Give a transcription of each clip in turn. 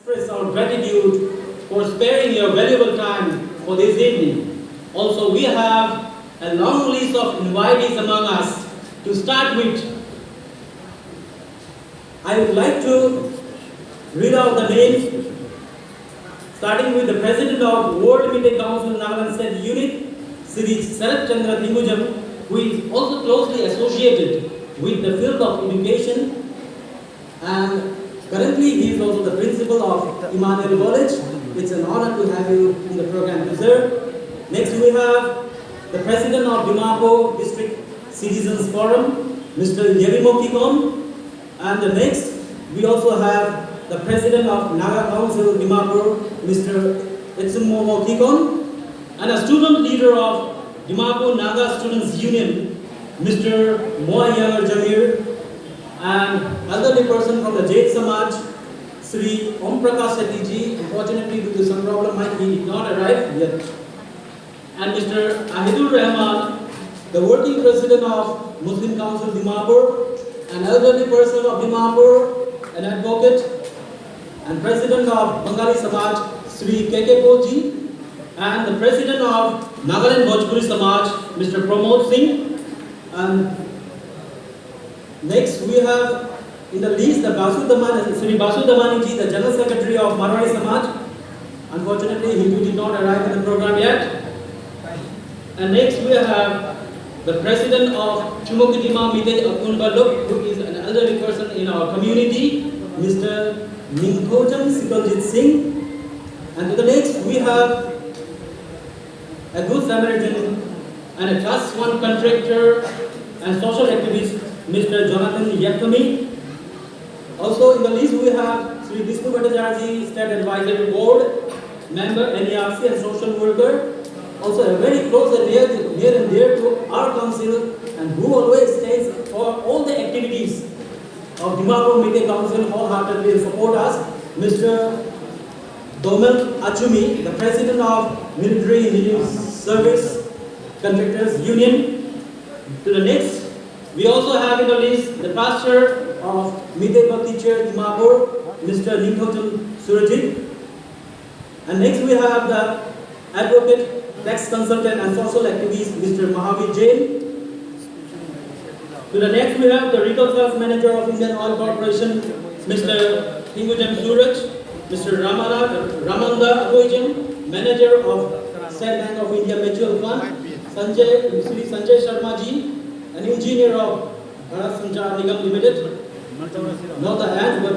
express our gratitude for sparing your valuable time for this evening. Also, we have a long list of invitees among us. To start with, I would like to read out the names, starting with the President of World Meetei Council Nagaland State Unit, Shri H, who is also closely associated with the field of education, and currently he is also the principal of Emmanuel College. It's an honor to have you in the program, sir. Next we have the President of Dimapur District Citizens Forum, Mr. Ayemi. And the next we also have the President of Naga Council Dimapur, Mr. H, and a student leader of Dimapur Naga Students Union, Mr. Moayang Jamir, and elderly person from the J Samaj, Shri H. Unfortunately, due to some problem, he did not arrive yet. And Mr. Ahidul Rahman, the working president of Muslim Council Dimapur, an elderly person of Dimapur, an advocate, and president of Bengali Samaj, Shri H. and the president of Nagaland Bhojpuri Samaj, Mr. Pramod Singh. And next we have in the list the Shri Basu Damani ji, the General Secretary of Marwari Samaj. Unfortunately, he did not arrive in the program yet. And next we have the President of Dimapur Meetei Council, who is an elderly person in our community, Mr. Ningthojam Sikaljit Singh. And to the next we have a good Samaritan and a Class 1 contractor and social activist, Mr. Jonathan Yakami. Also in the list we have Shri Vishnu Bhattacharya, State Advisory Board member, NERC and social worker. Also a very close and near and dear to our council, and who always stays for all the activities of Dimapur Meetei Council wholeheartedly and support us, Mr. Domel Achumi, the President of Military Engineering Service Contractors Union. To the next, we also have in the list the pastor of Meetei Bhakti Church Dimapur, Mr. Ningthojam Surajit. And next we have the advocate, tax consultant and social activist, Mr. Mahavir Jain. To the next we have the Retail Sales Manager of Indian Oil Corporation, Mr. Hingujam Suraj. Mr. Ramanda Agoijan, Manager of State Bank of India Mutual Fund, Shri Sanjay Sharma ji, an engineer of Bharat Sanchar Nigam Limited. Not the hand, but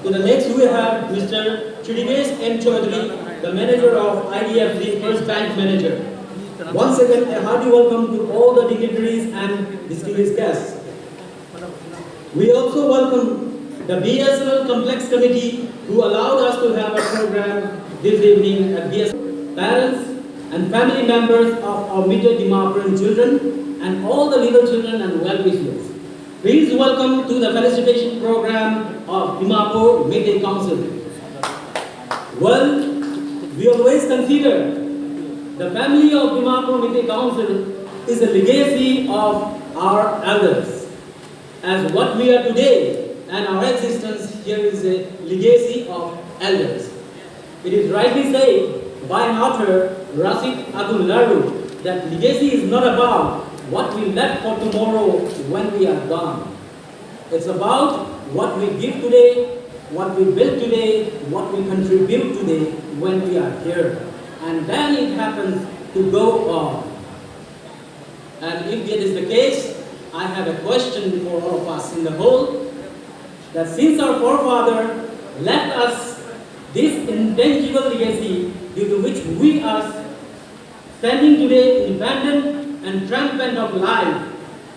to the next we have Mr. Chidivesh M. Chaudhary, the Manager of IDFC, First Bank Manager. Once again, a hearty welcome to all the dignitaries and distinguished guests. We also welcome the BSNL Complex Committee, who allowed us to have a program this evening at BSNL. Parents and family members of our Meetei Dimapur children and all the little children and well-wishers. Please welcome to the Felicitation program of Dimapur Meetei Council. Well, we always consider the family of Dimapur Meetei Council is a legacy of our elders. As what we are today, and our existence here is a legacy of elders. It is rightly said by an author, Rashid Abdul Laru, that legacy is not about what we left for tomorrow when we are gone. It's about what we give today, what we build today, what we contribute today when we are here. And then it happens to go on. And if it is the case, I have a question for all of us in the whole, that since our forefather left us this intangible legacy due to which we are standing today independent and triumphant of life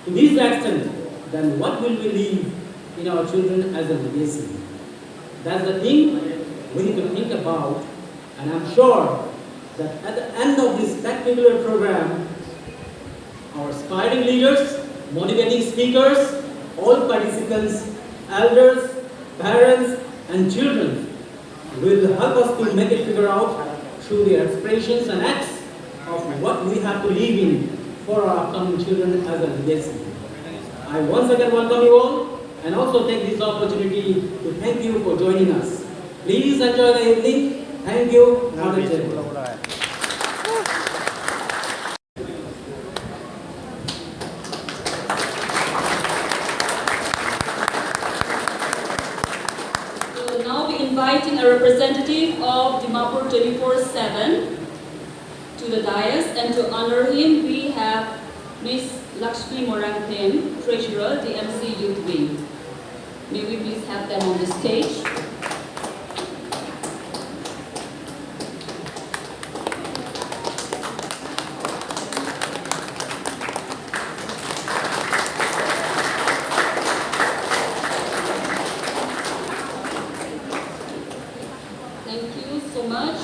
to this extent, then what will we leave in our children as a legacy? That's the thing we need to think about, and I'm sure that at the end of this spectacular program, our aspiring leaders, motivating speakers, all participants, elders, parents, and children will help us to make it figure out through their expressions and acts of what we have to live in for our upcoming children as a legacy. I once again welcome you all and also take this opportunity to thank you for joining us. Please enjoy the evening. Thank you. We will now be inviting a representative of Dimapur 24/7 to the dais, and to honor him, we have Ms. Lakshmi Morangthem, Treasurer, DMC Youth Wing. May we please have them on the stage. Thank you so much.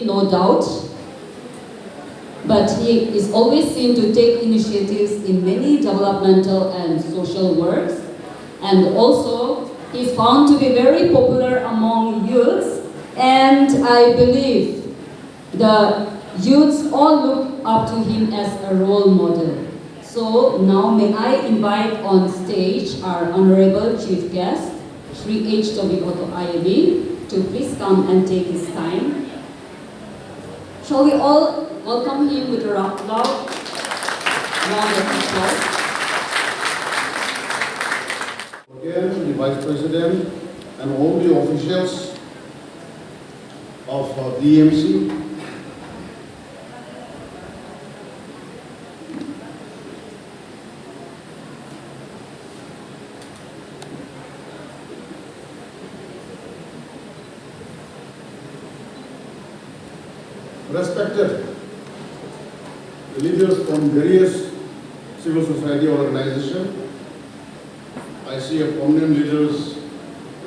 No doubt, but he is always seen to take initiatives in many developmental and social works, and also he is found to be very popular among youths, and I believe the youths all look up to him as a role model. So now may I invite on stage our Honorable Chief Guest, Shri H. Tovihoto Ayemi, to please come and take his time. Shall we all welcome him with a round of applause? Again, the Vice President and all the officials of DMC, respected leaders from various civil society organizations. I see a prominent leaders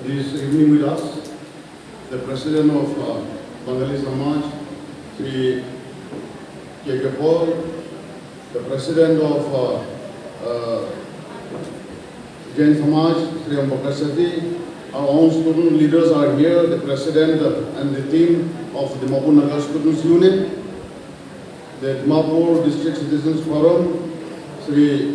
this evening with us. The President of Bengali Samaj, Shri H, the President of Jain Samaj, Shri H. Our own student leaders are here, the President and the team of the Dimapur Nagar Students Unit, the Dimapur District Citizens Forum, Shri H,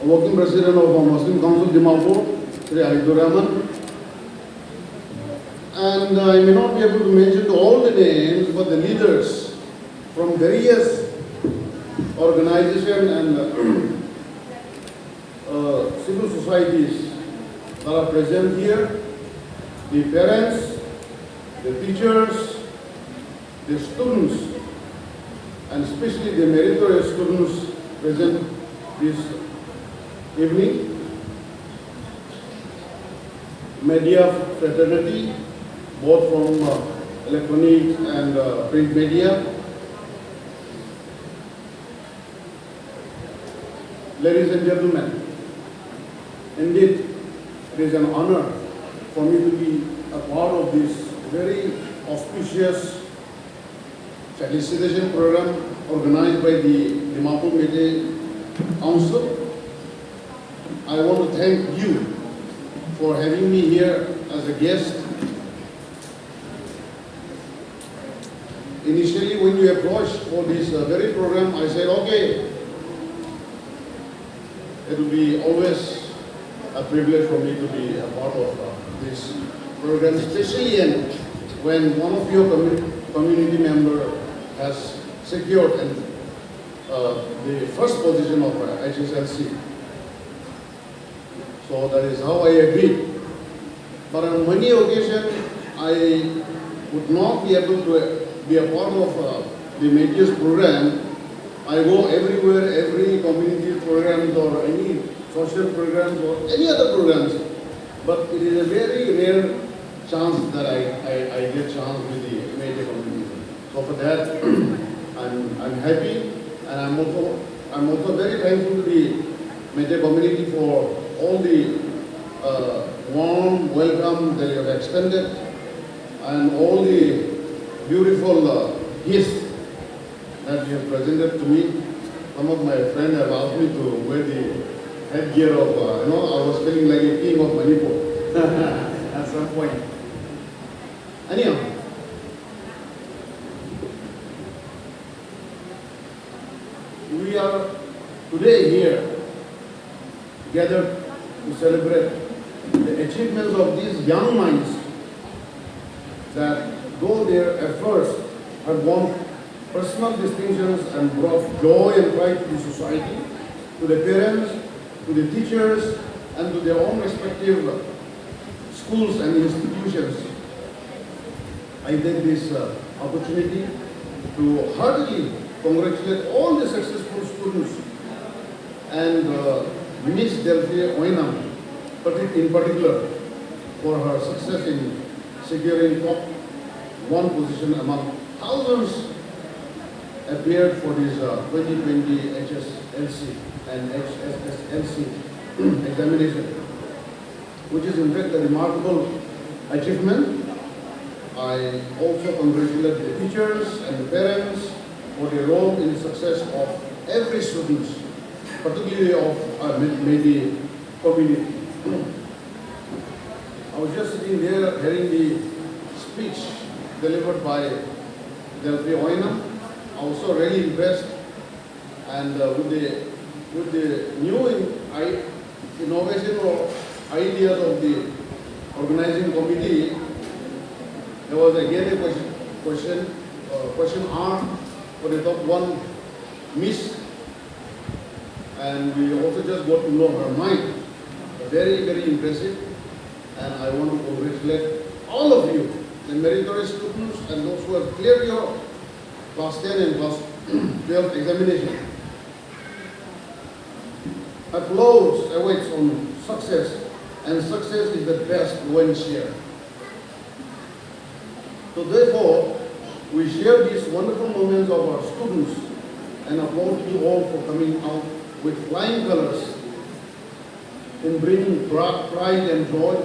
Working President of Muslim Council Dimapur, Shri Rahman. And I may not be able to mention all the names, but the leaders from various organizations and civil societies that are present here, the parents, the teachers, the students, and especially the meritorious students present this evening, media fraternity, both from electronic and print media. Ladies and gentlemen, indeed, it is an honor for me to be a part of this very auspicious felicitation program organized by the Dimapur Meetei Council. I want to thank you for having me here as a guest. Initially, when you approached for this very program, I said, okay, it will be always a privilege for me to be a part of this program, especially when one of your community member has secured and the first position of HSLC. So that is how I agreed. But on many occasions, I would not be able to be a part of the Meitei's program. I go everywhere, every community programs or any social programs or any other programs. But it is a very rare chance that I get chance with the Meitei community. So for that, I'm happy, and I'm also very thankful to the Meitei community for all the warm welcome that you have extended and all the beautiful gifts that you have presented to me. Some of my friends have asked me to wear the headgear of, I was feeling like a king of Manipur at some point. Anyhow, we are today here gathered to celebrate the achievements of these young minds that, though their efforts have won personal distinctions and brought joy and pride to society, to the parents, to the teachers, and to their own respective schools and institutions. I take this opportunity to heartily congratulate all the successful students and Miss Delphi Oinam in particular for her success in securing top one position among thousands appeared for this 2020 HSLC and HSSLC examination, which is in fact a remarkable achievement. I also congratulate the teachers and the parents for their role in the success of every student, particularly of our Meitei community. I was just sitting there hearing the speech delivered by Delphi Oinam. I was so really impressed, and with the new innovation or ideas of the organizing committee, there was again a question asked for the top one miss, and we also just got to know her mind. Very, very impressive, and I want to congratulate all of you, the meritorious students and those who have cleared your class 10 and class 12 examination. Applause awaits on success, and success is the best when shared. So therefore, we share these wonderful moments of our students and applaud you all for coming out with flying colors in bringing pride and joy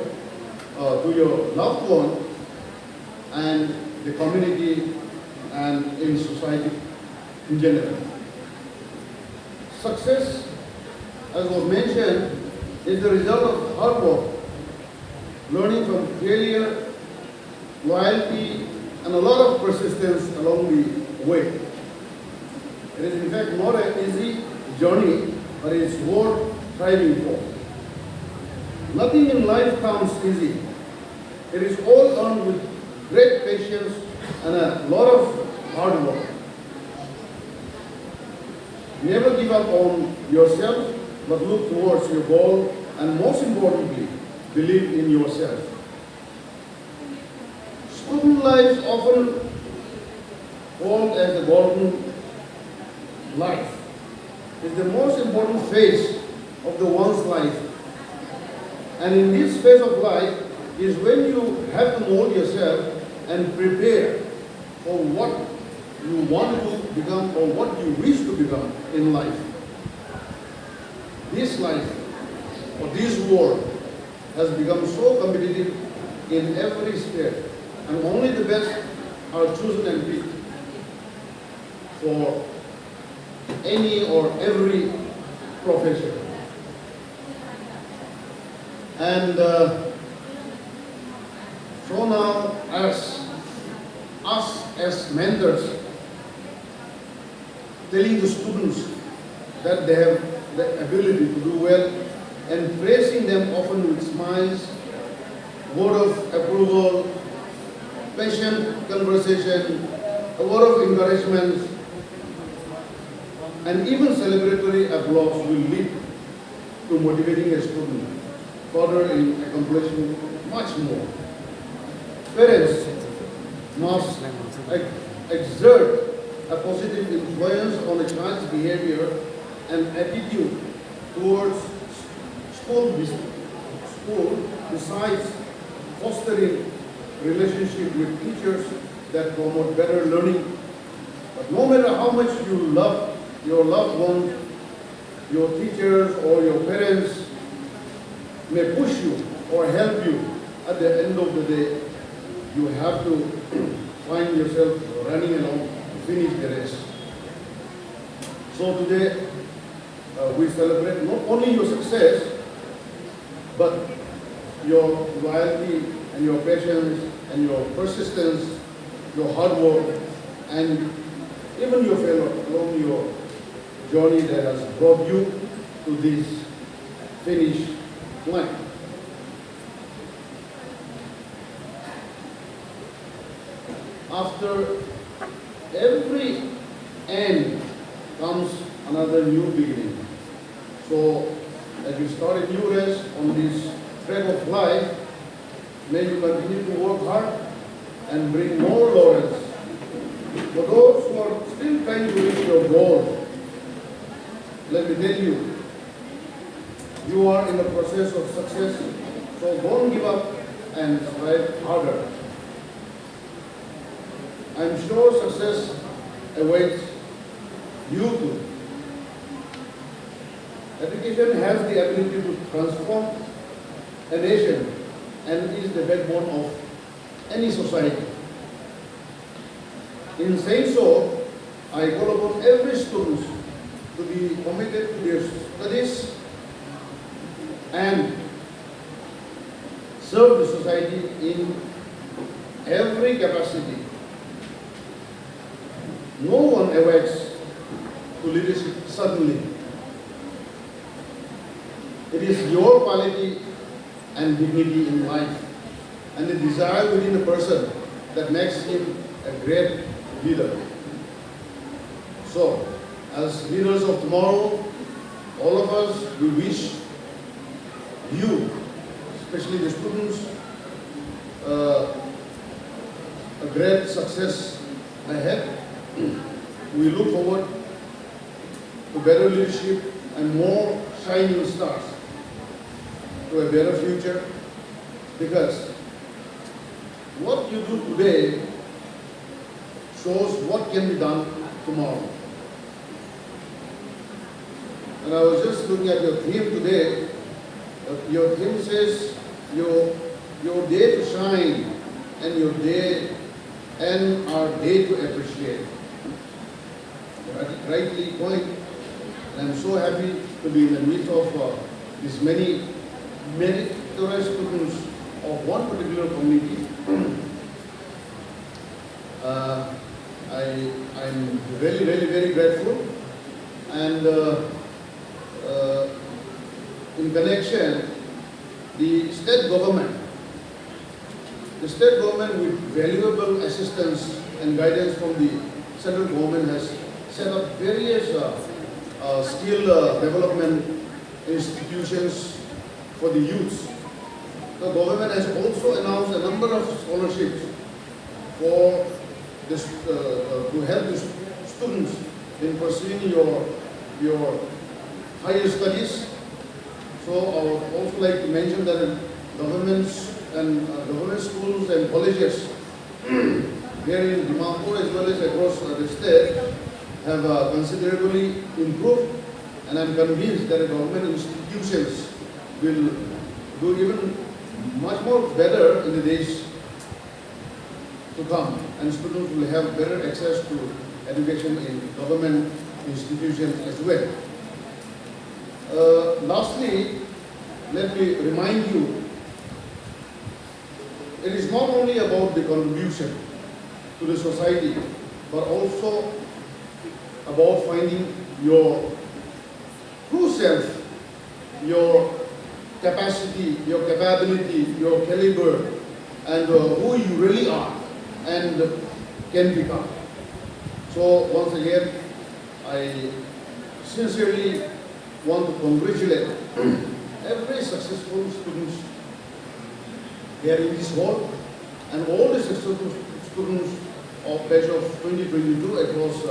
to your loved one and the community and in society in general. Success, as was mentioned, is the result of hard work, learning from failure, loyalty, and a lot of persistence along the way. It is in fact not an easy journey, but it is worth striving for. Nothing in life comes easy. It is all earned with great patience and a lot of hard work. Never give up on yourself, but look towards your goal, and most importantly, believe in yourself. Student lives often called as the golden life. It's the most important phase of the one's life. And in this phase of life is when you have to mold yourself and prepare for what you want to become or what you wish to become in life. This life or this world has become so competitive in every sphere, and only the best are chosen and picked for any or every profession. And so now, as us as mentors, telling the students that they have the ability to do well and praising them often with smiles, word of approval, patient conversation, a word of encouragement, And even celebratory applause will lead to motivating a student further in accomplishing much more. Parents must exert a positive influence on a child's behavior and attitude towards school besides fostering relationship with teachers that promote better learning. But no matter how much you love your loved ones, your teachers or your parents may push you or help you, at the end of the day, you have to find yourself running along to finish the race. So today, we celebrate not only your success, but your loyalty and your patience and your persistence, your hard work, and even your failure along your journey that has brought you to this finish line. After every end comes another new beginning. So, as you start a new race on this thread of life, may you continue to work hard and bring more laurels. For those who are still trying to reach your goal, let me tell you, you are in the process of success, so don't give up and strive harder. I'm sure success awaits you too. Education has the ability to transform a nation and is the backbone of any society. In saying so, I call upon every student to be committed to their studies and serve the society in every capacity. No one awakes to leadership suddenly. It is your quality and dignity in life and the desire within a person that makes him a great leader. So, as leaders of tomorrow, all of us, we wish you, especially the students, a great success ahead. We look forward to better leadership and more shining stars to a better future, because what you do today shows what can be done tomorrow. And I was just looking at your theme today. Your theme says your day to shine and your day and our day to appreciate. Rightly point, and I'm so happy to be in the midst of these many meritorious students of one particular community. I'm really very grateful, and in connection, the state government with valuable assistance and guidance from the central government has set up various skill development institutions for the youth. The government has also announced a number of scholarships for this, to help the students in pursuing your higher studies. So I would also like to mention that governments and government schools and colleges here in Dimapur as well as across the state have considerably improved, and I'm convinced that government institutions will do even much more better in the days to come, and students will have better access to education in government institutions as well. Lastly, let me remind you, it is not only about the contribution to the society, but also about finding your true self, your capacity, your capability, your caliber, and who you really are and can become. So once again, I sincerely want to congratulate every successful students here in this hall and all the successful students of batch of 2022 across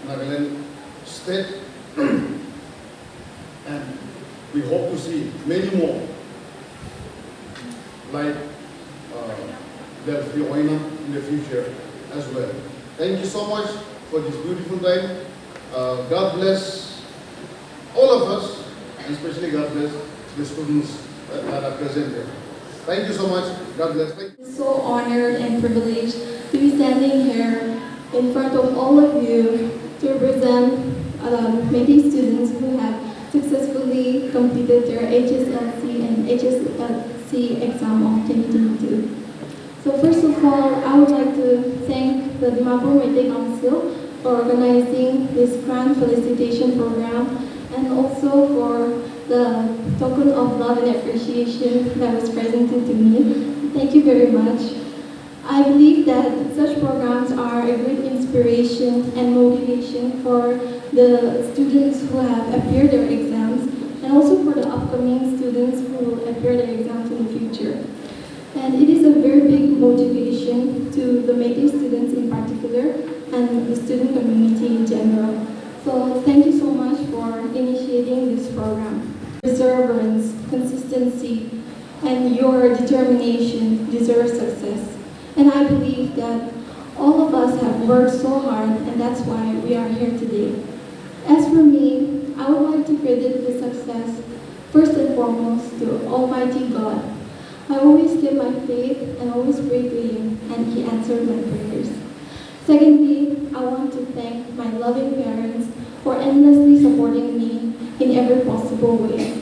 Nagaland state. And we hope to see many more like Delphi Oina in the future as well. Thank you so much for this beautiful time. God bless all of us, and especially God bless the students that are present here. Thank you so much. God bless. Thank you. So honored and privileged to be standing here in front of all of you to represent Meitei students who have successfully completed their HSLC and HSLC exam of 2022. So first of all, I would like to thank the Dimapur Meetei Council for organizing this grand felicitation program, and also for the token of love and appreciation that was presented to me. Thank you very much. I believe that such programs are a great inspiration and motivation for the students who have appeared their exams, and also for the upcoming students who will appear their exams in the future. And it is a very big motivation to the Meitei students in particular and the student community in general. So thank you so much for initiating this program. Perseverance, consistency, and your determination deserve success. And I believe that all of us have worked so hard, and that's why we are here today. As for me, I would like to credit the success first and foremost to Almighty God. I always kept my faith and always prayed to Him, and He answered my prayers. Secondly, I want to thank my loving parents for endlessly supporting me in every possible way.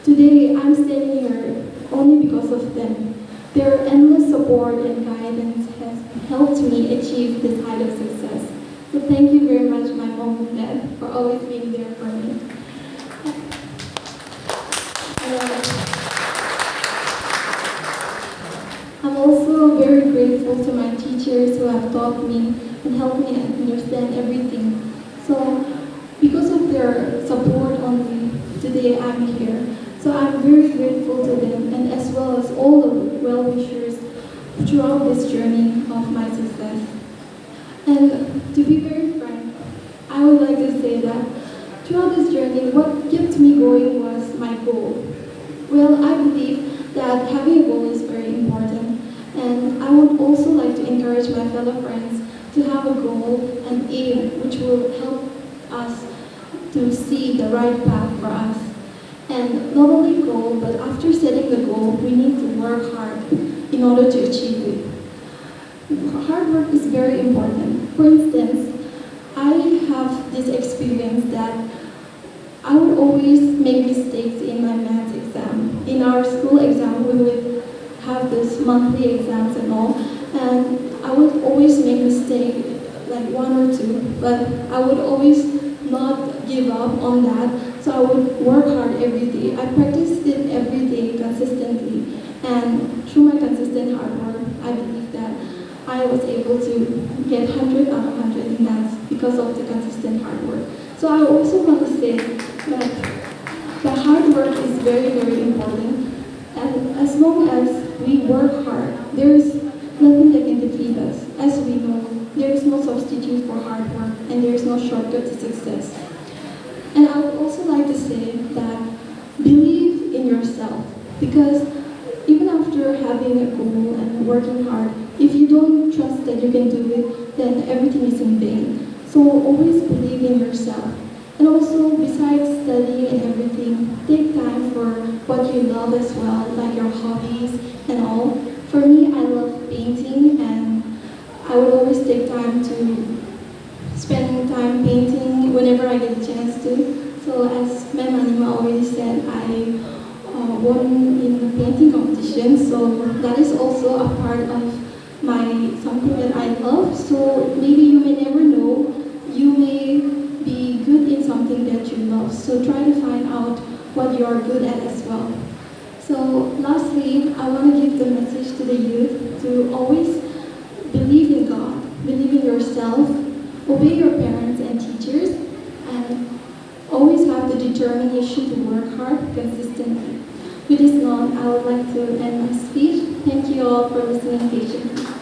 Today, I'm standing here only because of them. Their endless support and guidance has helped me achieve this height of success. So thank you very much, my mom and dad, for always being there for me. I'm also very grateful to my teachers who have taught me and helped me understand everything. So because of their support only, today I'm here. So I'm very grateful to them, and as well as all the well-wishers throughout this journey of my success. And to be very frank, I would like to say that throughout this journey, what kept me going was my goal. Well, I believe that having a goal is very important, and I would also like to encourage my fellow friends to have a goal and aim which will help us to see the right path for us. And not only goal, but after setting the goal, we need to work hard in order to achieve it. Hard work is very important. For instance, I have this experience that I would always make mistakes in my maths exam. In our school exam, we would have this monthly exams and all, and I would always make mistakes, like one or two, but I would always not give up on that. So I would work hard every day. I practiced it every day consistently, and through my consistent hard work, I believe that I was able to get 100 out of 100 in maths because of the consistent hard work. So I also want to say that the hard work is very, very important. And as long as we work hard, there is nothing that can defeat us. As we know, there is no substitute for hard work, and there is no shortcut to success. And I would also like to say that believe in yourself, because even after having a goal and working hard, if you don't trust that you can do it, then everything is in vain. So always believe in yourself. And also, besides studying and everything, take time for what you love as well, like your hobbies and all. For me, I love painting, and I would always take time to spend time painting whenever I get a chance to. So as Ma'am Anima already said, I won in the painting competition, so that is also a part of something that I love. So maybe you may never know, you may be good in something that you love. So try to find out what you are good at as well. So lastly, I want to give the message to the youth to always believe in God, believe in yourself, obey your parents and teachers, and determination to work hard consistently. With this note, I would like to end my speech. Thank you all for listening patiently.